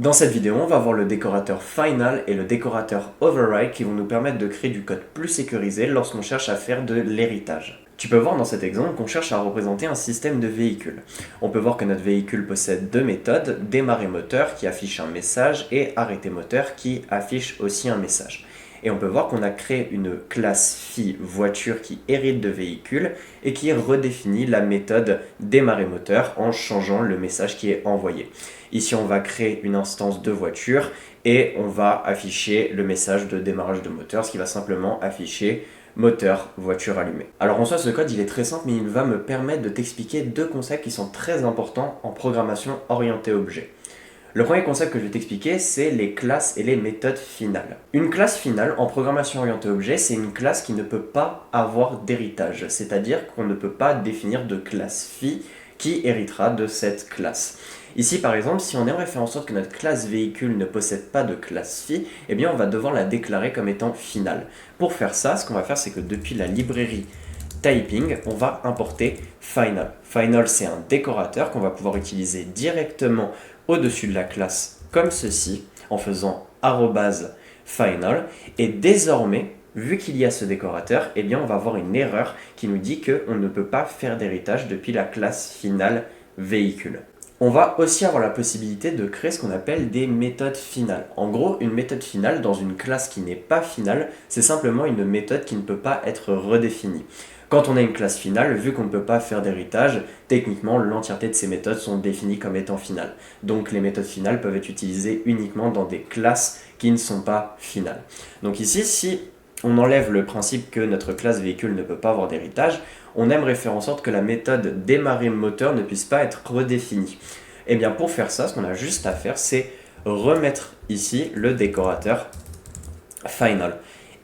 Dans cette vidéo, on va voir le décorateur Final et le décorateur Override qui vont nous permettre de créer du code plus sécurisé lorsqu'on cherche à faire de l'héritage. Tu peux voir dans cet exemple qu'on cherche à représenter un système de véhicule. On peut voir que notre véhicule possède deux méthodes, démarrer moteur qui affiche un message et arrêter moteur qui affiche aussi un message. Et on peut voir qu'on a créé une classe phi voiture qui hérite de véhicule et qui redéfinit la méthode démarrer moteur en changeant le message qui est envoyé. Ici, on va créer une instance de voiture et on va afficher le message de démarrage de moteur, ce qui va simplement afficher moteur, voiture allumée. Alors en soi, ce code il est très simple, mais il va me permettre de t'expliquer deux concepts qui sont très importants en programmation orientée objet. Le premier concept que je vais t'expliquer, c'est les classes et les méthodes finales. Une classe finale en programmation orientée objet, c'est une classe qui ne peut pas avoir d'héritage, c'est-à-dire qu'on ne peut pas définir de classe phi qui héritera de cette classe. Ici par exemple, si on aimerait faire en sorte que notre classe véhicule ne possède pas de classe phi, eh bien on va devoir la déclarer comme étant finale. Pour faire ça, ce qu'on va faire, c'est que depuis la librairie typing, on va importer final. Final, c'est un décorateur qu'on va pouvoir utiliser directement au-dessus de la classe comme ceci, en faisant @final. Et désormais, vu qu'il y a ce décorateur, eh bien on va avoir une erreur qui nous dit qu'on ne peut pas faire d'héritage depuis la classe finale véhicule. On va aussi avoir la possibilité de créer ce qu'on appelle des méthodes finales. En gros, une méthode finale dans une classe qui n'est pas finale, c'est simplement une méthode qui ne peut pas être redéfinie. Quand on a une classe finale, vu qu'on ne peut pas faire d'héritage, techniquement l'entièreté de ces méthodes sont définies comme étant finales. Donc les méthodes finales peuvent être utilisées uniquement dans des classes qui ne sont pas finales. Donc ici, si on enlève le principe que notre classe véhicule ne peut pas avoir d'héritage, on aimerait faire en sorte que la méthode démarrer moteur ne puisse pas être redéfinie. Et bien pour faire ça, ce qu'on a juste à faire, c'est remettre ici le décorateur final.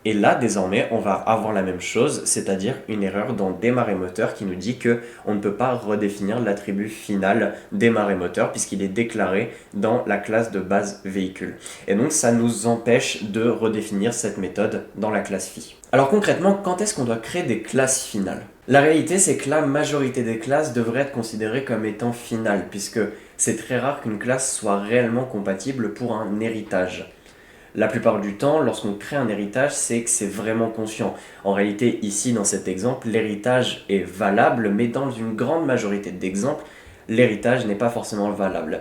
Et là, désormais, on va avoir la même chose, c'est-à-dire une erreur dans démarrer moteur qui nous dit qu'on ne peut pas redéfinir l'attribut final démarrer moteur puisqu'il est déclaré dans la classe de base véhicule. Et donc, ça nous empêche de redéfinir cette méthode dans la classe phi. Alors concrètement, quand est-ce qu'on doit créer des classes finales ? La réalité, c'est que la majorité des classes devraient être considérées comme étant finales puisque c'est très rare qu'une classe soit réellement compatible pour un héritage. La plupart du temps, lorsqu'on crée un héritage, c'est que c'est vraiment conscient. En réalité, ici, dans cet exemple, l'héritage est valable, mais dans une grande majorité d'exemples, l'héritage n'est pas forcément valable.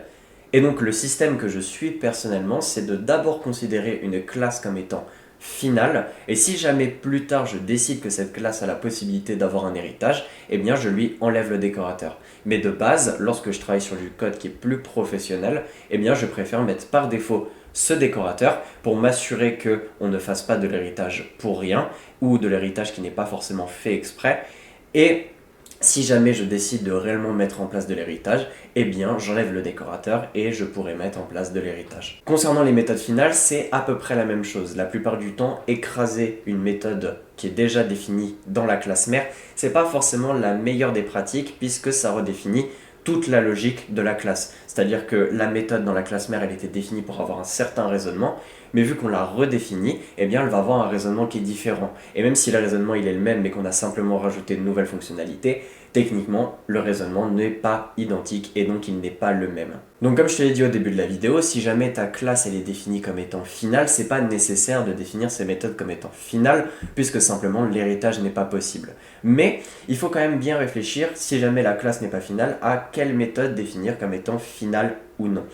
Et donc, le système que je suis personnellement, c'est de d'abord considérer une classe comme étant finale, et si jamais plus tard je décide que cette classe a la possibilité d'avoir un héritage, eh bien je lui enlève le décorateur. Mais de base, lorsque je travaille sur du code qui est plus professionnel, eh bien je préfère mettre par défaut ce décorateur pour m'assurer qu'on ne fasse pas de l'héritage pour rien ou de l'héritage qui n'est pas forcément fait exprès. Et si jamais je décide de réellement mettre en place de l'héritage, eh bien j'enlève le décorateur et je pourrai mettre en place de l'héritage. Concernant les méthodes finales, c'est à peu près la même chose. La plupart du temps, écraser une méthode qui est déjà définie dans la classe mère, c'est pas forcément la meilleure des pratiques puisque ça redéfinit toute la logique de la classe. C'est-à-dire que la méthode dans la classe mère, elle était définie pour avoir un certain raisonnement, mais vu qu'on l'a redéfinie, eh bien elle va avoir un raisonnement qui est différent. Et même si le raisonnement il est le même, mais qu'on a simplement rajouté de nouvelles fonctionnalités, techniquement, le raisonnement n'est pas identique et donc il n'est pas le même. Donc comme je te l'ai dit au début de la vidéo, si jamais ta classe elle est définie comme étant finale, c'est pas nécessaire de définir ces méthodes comme étant finales, puisque simplement l'héritage n'est pas possible. Mais il faut quand même bien réfléchir, si jamais la classe n'est pas finale, à quelle méthode définir comme étant finale ou non.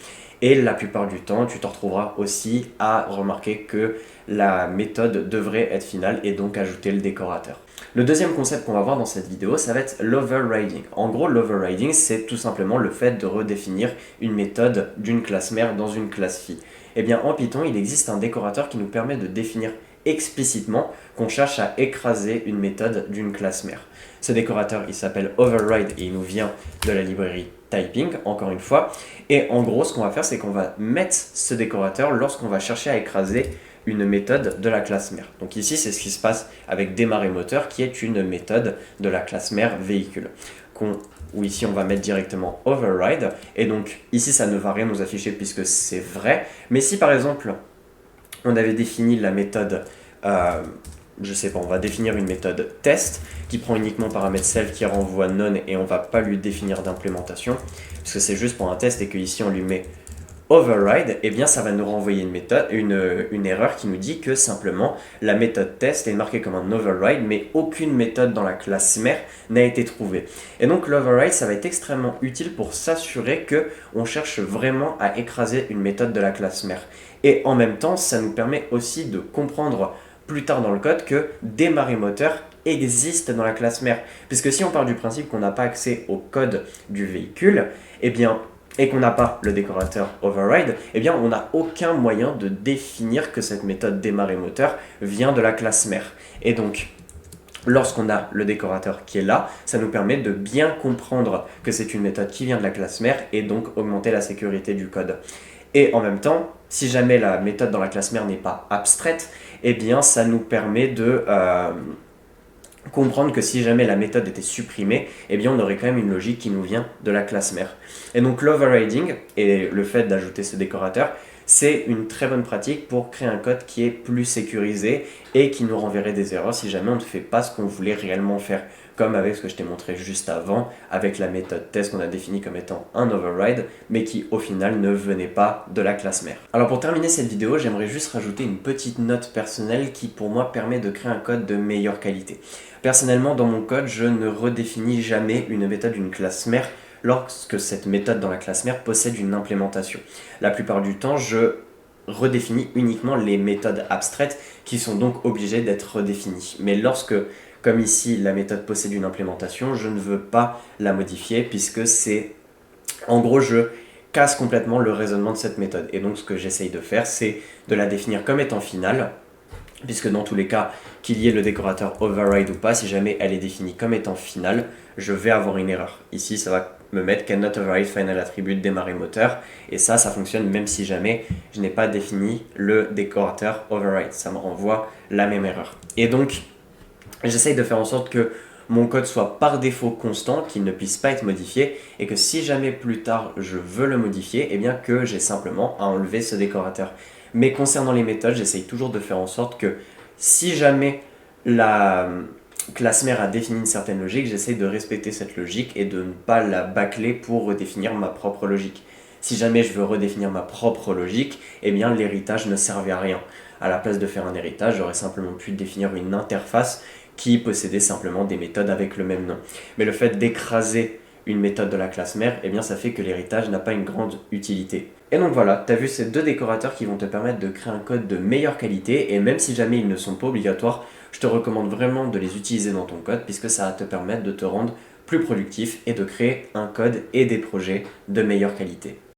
Et la plupart du temps, tu te retrouveras aussi à remarquer que la méthode devrait être finale et donc ajouter le décorateur. Le deuxième concept qu'on va voir dans cette vidéo, ça va être l'overriding. En gros, l'overriding, c'est tout simplement le fait de redéfinir une méthode d'une classe mère dans une classe phi. Eh bien, en Python, il existe un décorateur qui nous permet de définir explicitement qu'on cherche à écraser une méthode d'une classe mère. Ce décorateur, il s'appelle override et il nous vient de la librairie typing, encore une fois. Et en gros, ce qu'on va faire, c'est qu'on va mettre ce décorateur lorsqu'on va chercher à écraser une méthode de la classe mère. Donc ici, c'est ce qui se passe avec démarrer moteur, qui est une méthode de la classe mère véhicule. Où ici, on va mettre directement override. Et donc ici, ça ne va rien nous afficher puisque c'est vrai. Mais si par exemple, on avait défini la méthode, je sais pas, on va définir une méthode test qui prend uniquement paramètre self qui renvoie none et on va pas lui définir d'implémentation parce que c'est juste pour un test et que ici on lui met override, eh bien ça va nous renvoyer une erreur qui nous dit que simplement la méthode test est marquée comme un override, mais aucune méthode dans la classe mère n'a été trouvée. Et donc l'override, ça va être extrêmement utile pour s'assurer que on cherche vraiment à écraser une méthode de la classe mère. Et en même temps, ça nous permet aussi de comprendre plus tard dans le code que démarrer moteur existe dans la classe mère. Puisque si on part du principe qu'on n'a pas accès au code du véhicule, eh bien et qu'on n'a pas le décorateur override, eh bien on n'a aucun moyen de définir que cette méthode démarrer moteur vient de la classe mère. Et donc, lorsqu'on a le décorateur qui est là, ça nous permet de bien comprendre que c'est une méthode qui vient de la classe mère et donc augmenter la sécurité du code. Et en même temps, si jamais la méthode dans la classe mère n'est pas abstraite, eh bien ça nous permet de comprendre que si jamais la méthode était supprimée, eh bien on aurait quand même une logique qui nous vient de la classe mère. Et donc l'overriding et le fait d'ajouter ce décorateur, c'est une très bonne pratique pour créer un code qui est plus sécurisé et qui nous renverrait des erreurs si jamais on ne fait pas ce qu'on voulait réellement faire. Comme avec ce que je t'ai montré juste avant, avec la méthode test qu'on a définie comme étant un override, mais qui au final ne venait pas de la classe mère. Alors pour terminer cette vidéo, j'aimerais juste rajouter une petite note personnelle qui pour moi permet de créer un code de meilleure qualité. Personnellement, dans mon code, je ne redéfinis jamais une méthode d'une classe mère lorsque cette méthode dans la classe mère possède une implémentation. La plupart du temps, je redéfinis uniquement les méthodes abstraites qui sont donc obligées d'être redéfinies. Mais lorsque, comme ici, la méthode possède une implémentation, je ne veux pas la modifier puisque c'est... En gros, je casse complètement le raisonnement de cette méthode. Et donc, ce que j'essaye de faire, c'est de la définir comme étant finale, puisque dans tous les cas, qu'il y ait le décorateur override ou pas, si jamais elle est définie comme étant finale, je vais avoir une erreur. Ici, ça va me mettre cannot override final attribute démarrer moteur, et ça fonctionne même si jamais je n'ai pas défini le décorateur override. Ça me renvoie la même erreur. Et donc, j'essaye de faire en sorte que mon code soit par défaut constant, qu'il ne puisse pas être modifié, et que si jamais plus tard je veux le modifier, eh bien que j'ai simplement à enlever ce décorateur. Mais concernant les méthodes, j'essaye toujours de faire en sorte que si jamais la classe mère a défini une certaine logique, j'essaye de respecter cette logique et de ne pas la bâcler pour redéfinir ma propre logique. Si jamais je veux redéfinir ma propre logique, eh bien l'héritage ne servait à rien. À la place de faire un héritage, j'aurais simplement pu définir une interface qui possédait simplement des méthodes avec le même nom. Mais le fait d'écraser une méthode de la classe mère, eh bien ça fait que l'héritage n'a pas une grande utilité. Et donc voilà, tu as vu ces deux décorateurs qui vont te permettre de créer un code de meilleure qualité, et même si jamais ils ne sont pas obligatoires, je te recommande vraiment de les utiliser dans ton code puisque ça va te permettre de te rendre plus productif et de créer un code et des projets de meilleure qualité.